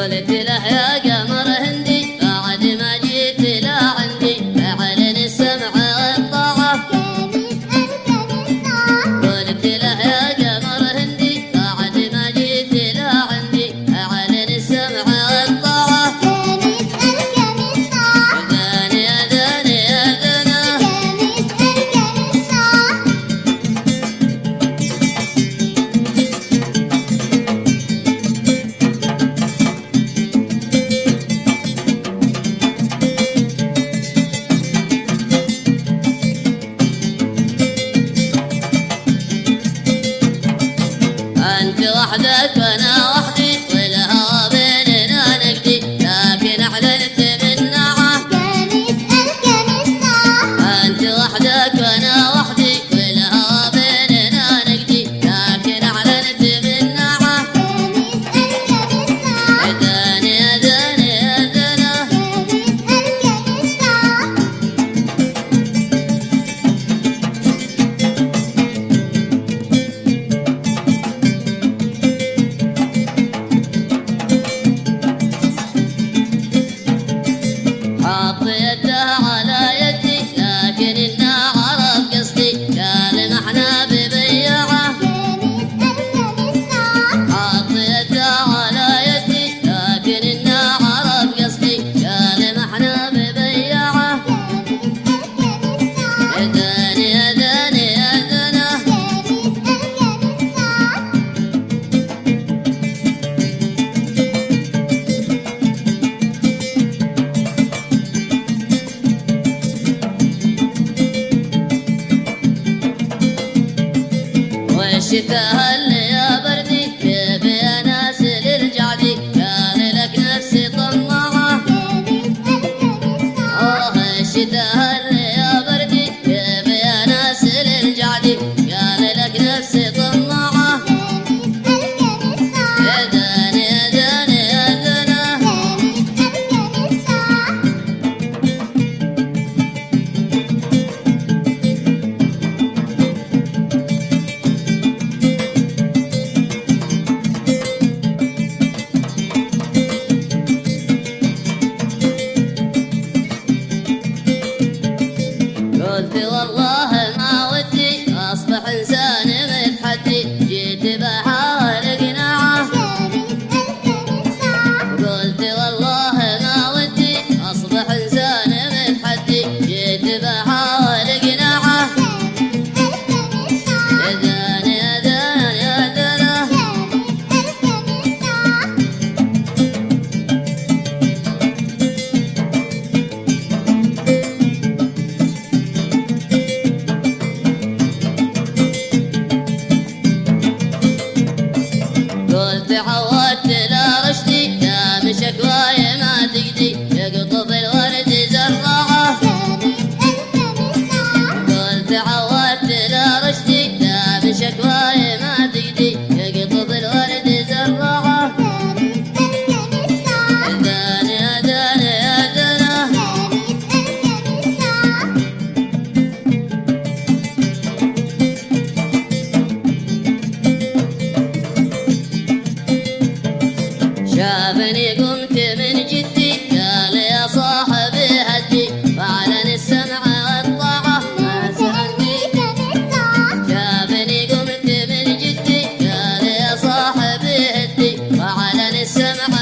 قلت له يا قمر هندي بعد ما جيت لا عندي أعلن السمع والطاعة. قلت له يا قمر هندي بعد ما جيت لا عندي أعلن السمع والطاعة. أذاني أذاني أذانا أنت وحدك وأنا وحدي والهوى بيننا نقدي لكن أعلنت بالنعة. أنت وحدك وأنا وحدي والهوى بيننا نقدي لكن أعلنت بالنعة. أذاني أذاني أذانا حط يده على يدي لكن إنه عرف قصدي قال ما احنا ببيعة. حط يده على يدي لكن إنه عرف قصدي قال ما احنا ببيعة. أذاني أذاني أذانا والشتاء هل يا بردي كيف يا ناس للجعدي كان لك نفسي طماعة. الشتاء هل يا بردي كيف يا ناس للجعدي كان لك نفسي طماعة. أذاني أذاني أذانا قلت والله ما ودي أصبح إنسان متحدي جيت بحاول قناعة. قلت والله ما ودي أصبح إنسان متحدي جيت بحاول قناعة. أذاني أذاني أذانا قلت عودت لا رشدي يا مشكواي ما تقدي يقطف الورد زراعة. قلت عودت لا رشدي يا مشكواي ما تقدي يقطف الورد زراعة. أذاني أذاني أذانا شافني قمت من جدي قال يا صاحبي هدي وأعلن السمع والطاعة ما سألني. شافني قمت من جدي قال يا صاحبي هدي وأعلن السمع